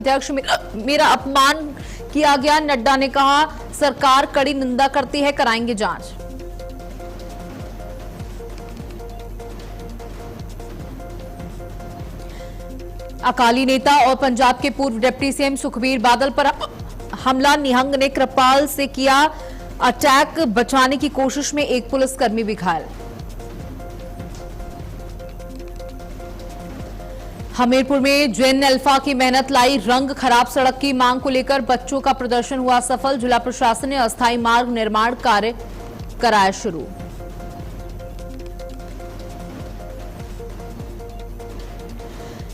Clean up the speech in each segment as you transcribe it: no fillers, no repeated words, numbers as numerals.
अध्यक्ष मेरा अपमान किया गया, नड्डा ने कहा। सरकार कड़ी निंदा करती है, कराएंगे जांच। अकाली नेता और पंजाब के पूर्व डिप्टी सीएम सुखबीर बादल पर हमला, निहंग ने कृपाल से किया अटैक, बचाने की कोशिश में एक पुलिसकर्मी भी घायल। हमीरपुर में जेन अल्फा की मेहनत लाई रंग, खराब सड़क की मांग को लेकर बच्चों का प्रदर्शन हुआ सफल। जिला प्रशासन ने अस्थायी मार्ग निर्माण कार्य कराया शुरू।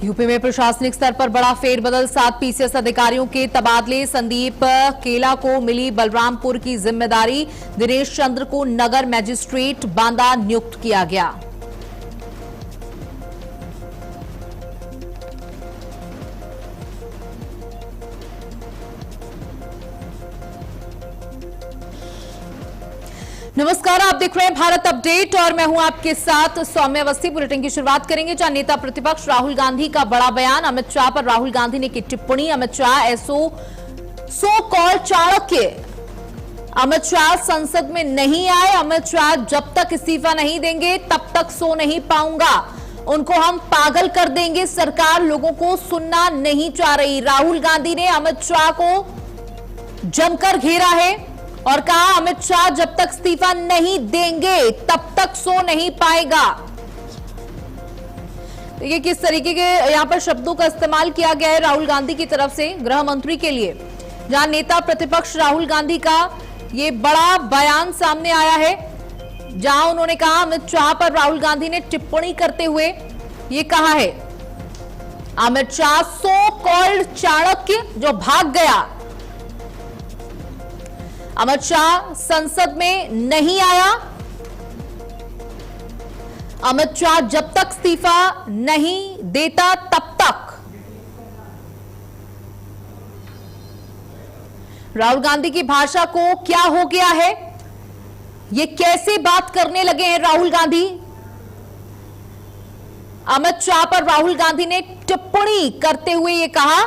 यूपी में प्रशासनिक स्तर पर बड़ा फेरबदल, 7 पीसीएस अधिकारियों के तबादले। संदीप केला को मिली बलरामपुर की जिम्मेदारी, दिनेश चंद्र को नगर मजिस्ट्रेट बांदा नियुक्त किया गया। नमस्कार, आप देख रहे हैं भारत अपडेट और मैं हूं आपके साथ सौम्य अवस्थी। बुलेटिन की शुरुआत करेंगे जहां नेता प्रतिपक्ष राहुल गांधी का बड़ा बयान। अमित शाह पर राहुल गांधी ने की टिप्पणी। अमित शाह सो कॉल चाणक्य। अमित शाह संसद में नहीं आए। अमित शाह जब तक इस्तीफा नहीं देंगे तब तक सो नहीं पाऊंगा, उनको हम पागल कर देंगे। सरकार लोगों को सुनना नहीं चाह रही। राहुल गांधी ने अमित शाह को जमकर घेरा है और कहा अमित शाह जब तक इस्तीफा नहीं देंगे तब तक सो नहीं पाएगा। देखिए किस तरीके के यहां पर शब्दों का इस्तेमाल किया गया है राहुल गांधी की तरफ से गृह मंत्री के लिए, जहां नेता प्रतिपक्ष राहुल गांधी का ये बड़ा बयान सामने आया है, जहां उन्होंने कहा अमित शाह पर राहुल गांधी ने टिप्पणी करते हुए ये कहा है अमित शाह सो कॉल्ड चाणक्य जो भाग गया। अमित शाह संसद में नहीं आया। अमित शाह जब तक इस्तीफा नहीं देता तब तक। राहुल गांधी की भाषा को क्या हो गया है, ये कैसे बात करने लगे हैं राहुल गांधी। अमित शाह पर राहुल गांधी ने टिप्पणी करते हुए ये कहा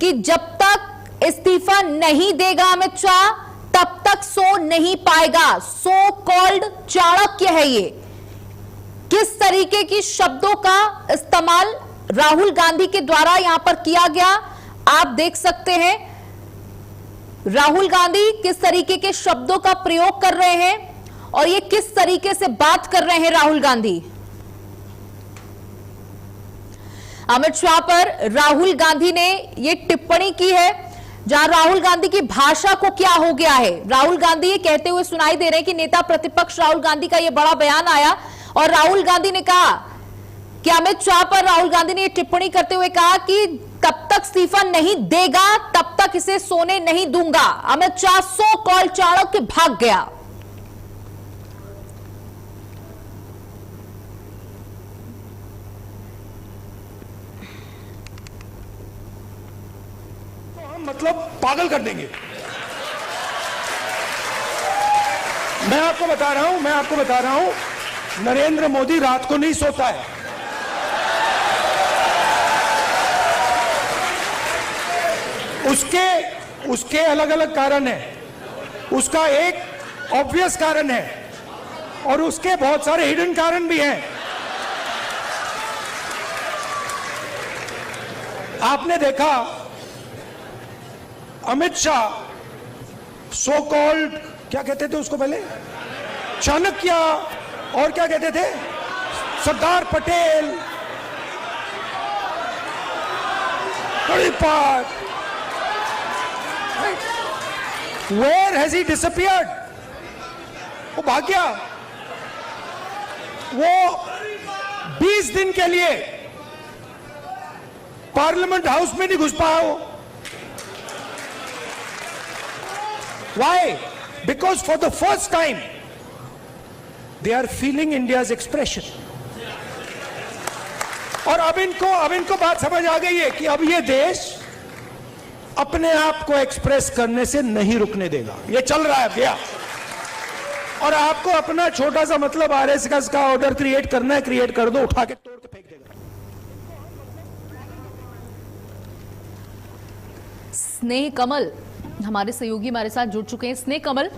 कि जब तक इस्तीफा नहीं देगा अमित शाह तब तक सो नहीं पाएगा। सो कॉल्ड चाणक्य है ये। किस तरीके की शब्दों का इस्तेमाल राहुल गांधी के द्वारा यहां पर किया गया आप देख सकते हैं। राहुल गांधी किस तरीके के शब्दों का प्रयोग कर रहे हैं और ये किस तरीके से बात कर रहे हैं राहुल गांधी। अमित शाह पर राहुल गांधी ने ये टिप्पणी की है, जहां राहुल गांधी की भाषा को क्या हो गया है। राहुल गांधी ये कहते हुए सुनाई दे रहे हैं कि नेता प्रतिपक्ष राहुल गांधी का ये बड़ा बयान आया और राहुल गांधी ने कहा कि अमित शाह पर राहुल गांधी ने ये टिप्पणी करते हुए कहा कि तब तक इस्तीफा नहीं देगा तब तक इसे सोने नहीं दूंगा। अमित शाह सो कॉल चाणक्य भाग गया। मतलब पागल कर देंगे। मैं आपको बता रहा हूं नरेंद्र मोदी रात को नहीं सोता है। उसके अलग अलग कारण है। उसका एक ऑब्वियस कारण है और उसके बहुत सारे हिडन कारण भी हैं। आपने देखा अमित शाह सो कॉल्ड क्या कहते थे उसको पहले, चाणक्य, और क्या कहते थे, Sardar Patel, part. Where has he disappeared? वो भाग गया। वो 20 दिन के लिए पार्लियामेंट हाउस में नहीं घुस पाया वो। Why? Because for the first time they are feeling India's expression. और अब इनको बात समझ आ गई है कि अब ये देश अपने आप को एक्सप्रेस करने से नहीं रुकने देगा। ये चल रहा है गया और आपको अपना छोटा सा मतलब आरएसएस का ऑर्डर क्रिएट करना है, क्रिएट कर दो, उठा के तोड़ के फेंक देगा। स्नेह कमल हमारे सहयोगी हमारे साथ जुड़ चुके हैं। स्नेह कमल,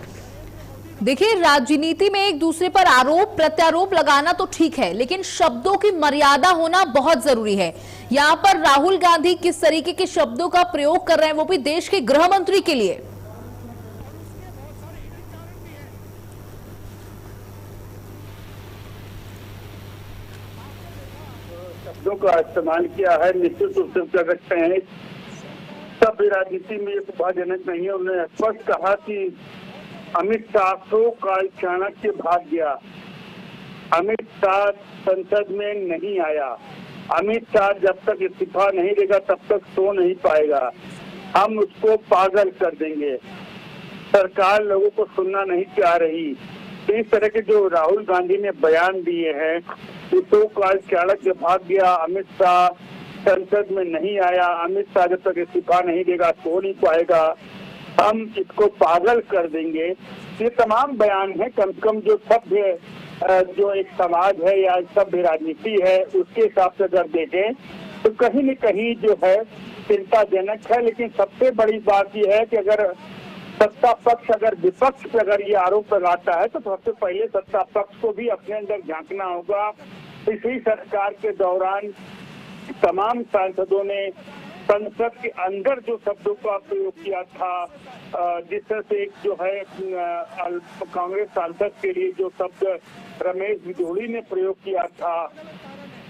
देखिए, राजनीति में एक दूसरे पर आरोप प्रत्यारोप लगाना तो ठीक है, लेकिन शब्दों की मर्यादा होना बहुत जरूरी है। यहां पर राहुल गांधी किस तरीके के शब्दों का प्रयोग कर रहे हैं, वो भी देश के गृह मंत्री के लिए। शब्दों का इस्तेमाल किया है, निश्चित रूप से कर सकते हैं। सब राजनीति में ये सुविधाजनक नहीं है। उन्होंने स्पष्ट कहा कि अमित शाह का चाणक्य भाग गया, अमित शाह संसद में नहीं आया, अमित शाह जब तक इस्तीफा नहीं देगा तब तक सो नहीं पाएगा, हम उसको पागल कर देंगे, सरकार लोगों को सुनना नहीं चाह रही। इस तरह के जो राहुल गांधी ने बयान दिए हैं, तो काल चाणक्य भाग गया, अमित शाह संसद में नहीं आया, अमित शाह जब तक इस्तीफा नहीं देगा सो नहीं पाएगा, हम इसको पागल कर देंगे। ये तमाम बयान है। कम से कम जो सभ्य जो एक समाज है या सभ्य राजनीति है उसके हिसाब से अगर देखें तो कहीं न कहीं जो है चिंताजनक है। लेकिन सबसे बड़ी बात यह है कि अगर सत्ता पक्ष अगर विपक्ष पे अगर ये आरोप लगाता है तो सबसे पहले सत्ता पक्ष को भी अपने अंदर झांकना होगा। इसी सरकार के दौरान तमाम सांसदों ने संसद के अंदर जो शब्दों का प्रयोग किया था, जिस तरह से एक जो है कांग्रेस सांसद के लिए जो शब्द रमेश बिजोड़ी ने प्रयोग किया था,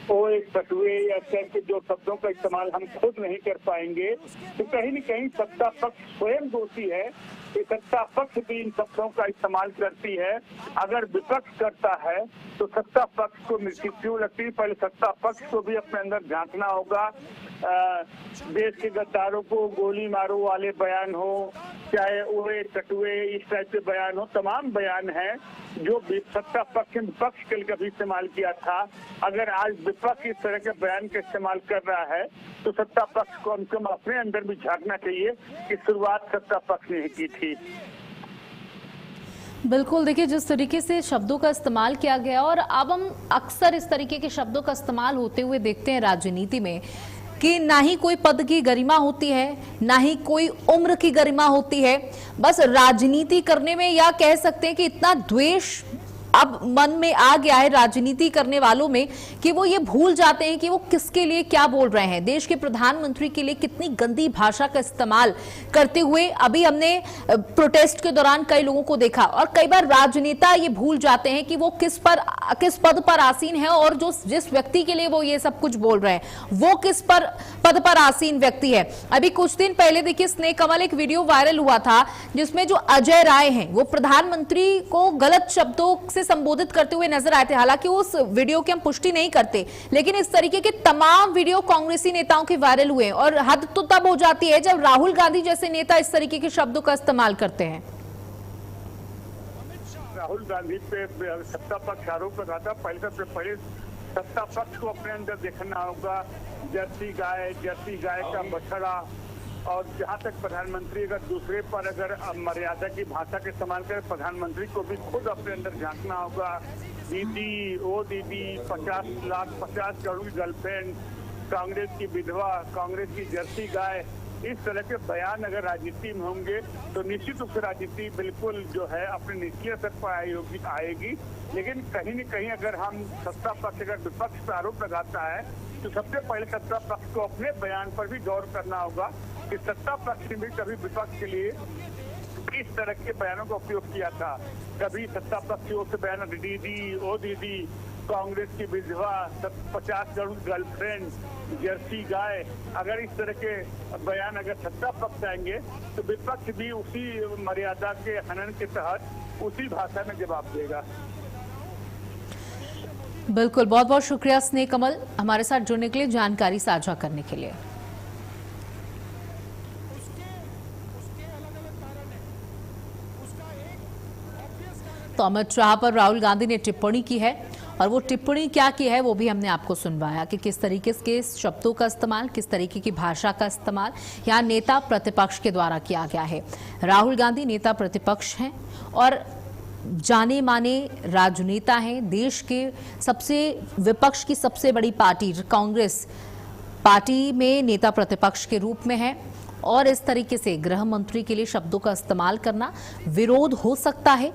वो एक कटुए या के जो शब्दों का इस्तेमाल हम खुद नहीं कर पाएंगे, तो कहीं न कहीं सत्ता पक्ष स्वयं दोषी है कि सत्ता पक्ष भी इन शब्दों का इस्तेमाल करती है। अगर विपक्ष करता है तो सत्ता पक्ष को मृत्यु क्यों लगती है? पहले सत्ता पक्ष को भी अपने अंदर झांकना होगा। देश के गद्दारों को गोली मारो वाले बयान हो, चाहे उड़े कटुए इस टाइप के बयान हो, तमाम बयान है जो सत्ता पक्ष विपक्ष के लिए कभी इस्तेमाल किया था। अगर आज विपक्ष इस तरह के बयान का इस्तेमाल कर रहा है तो सत्ता पक्ष को कम से कम अपने अंदर भी झांकना चाहिए कि शुरुआत सत्ता पक्ष ने की थी। बिल्कुल, देखिए, जिस तरीके से शब्दों का इस्तेमाल किया गया, और अब हम अक्सर इस तरीके के शब्दों का इस्तेमाल होते हुए देखते हैं राजनीति में कि ना ही कोई पद की गरिमा होती है, ना ही कोई उम्र की गरिमा होती है। बस राजनीति करने में, या कह सकते हैं कि इतना द्वेष अब मन में आ गया है राजनीति करने वालों में कि वो ये भूल जाते हैं कि वो किसके लिए क्या बोल रहे हैं। देश के प्रधानमंत्री के लिए कितनी गंदी भाषा का इस्तेमाल करते हुए अभी हमने प्रोटेस्ट के दौरान कई लोगों को देखा, और कई बार राजनेता ये भूल जाते हैं कि वो किस पद पर आसीन है, और जो जिस व्यक्ति के लिए वो ये सब कुछ बोल रहे हैं वो किस पद पर आसीन व्यक्ति है। अभी कुछ दिन पहले देखिए स्नेह कमल, एक वीडियो वायरल हुआ था जिसमें जो अजय राय हैं वो प्रधानमंत्री को गलत शब्दों से संबोधित करते हुए नजर आए थे। हालांकि उस वीडियो की हम पुष्टि नहीं करते, लेकिन इस तरीके के तमाम वीडियो कांग्रेसी नेताओं के वायरल हुए, और हद तो तब हो जाती है जब राहुल गांधी जैसे नेता इस तरीके के शब्दों का इस्तेमाल करते हैं। राहुल गांधी पे सत्ता पक्ष आरोप लगाता, पहले सत्ता पक्ष को अपने अंदर देखना होगा। जर्सी गाय का बछड़ा, और जहाँ तक प्रधानमंत्री अगर दूसरे पर अगर मर्यादा की भाषा के इस्तेमाल करे, प्रधानमंत्री को भी खुद अपने अंदर झांकना होगा। दीदी, ओ दीदी, 50 करोड़ की गर्लफ्रेंड, कांग्रेस की विधवा, कांग्रेस की जर्सी गाय, इस तरह के बयान अगर राजनीति में होंगे तो निश्चित रूप से राजनीति बिल्कुल जो है अपने निचले स्तर पर आएगी। लेकिन कहीं न कहीं अगर हम सत्ता पक्ष अगर विपक्ष पर आरोप लगाता है तो सबसे पहले सत्ता पक्ष को अपने बयान पर भी गौर करना होगा कि सत्ता पक्ष ने भी कभी विपक्ष के लिए इस तरह के बयानों का उपयोग किया था। कभी सत्ता पक्ष की ओर से बयान, दीदी, ओ दीदी, कांग्रेस की विधवा, 50 करोड़ गर्लफ्रेंड, जर्सी गाय, अगर इस तरह के बयान अगर सत्ता पक्ष आएंगे तो विपक्ष भी उसी मर्यादा के हनन के तहत उसी भाषा में जवाब देगा। बिल्कुल, बहुत बहुत शुक्रिया स्नेह कमल, हमारे साथ जुड़ने के लिए, जानकारी साझा करने के लिए। तो अमित शाह पर राहुल गांधी ने टिप्पणी की है, और वो टिप्पणी क्या की है वो भी हमने आपको सुनवाया कि किस तरीके के शब्दों का इस्तेमाल, किस तरीके की भाषा का इस्तेमाल यहाँ नेता प्रतिपक्ष के द्वारा किया गया है। राहुल गांधी नेता प्रतिपक्ष हैं और जाने माने राजनेता हैं। देश के विपक्ष की सबसे बड़ी पार्टी कांग्रेस पार्टी में नेता प्रतिपक्ष के रूप में है और इस तरीके से गृह मंत्री के लिए शब्दों का इस्तेमाल करना विरोध हो सकता है।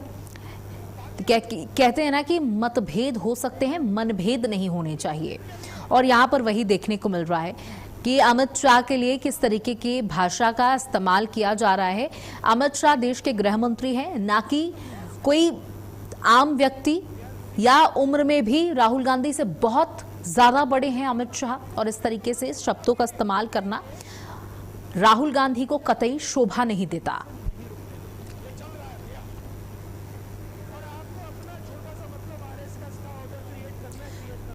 कहते हैं ना कि मतभेद हो सकते हैं, मनभेद नहीं होने चाहिए। और यहां पर वही देखने को मिल रहा है कि अमित शाह के लिए किस तरीके की भाषा का इस्तेमाल किया जा रहा है। अमित शाह देश के गृह मंत्री हैं, ना कि कोई आम व्यक्ति, या उम्र में भी राहुल गांधी से बहुत ज्यादा बड़े हैं अमित शाह। और इस तरीके से शब्दों का इस्तेमाल करना राहुल गांधी को कतई शोभा नहीं देता।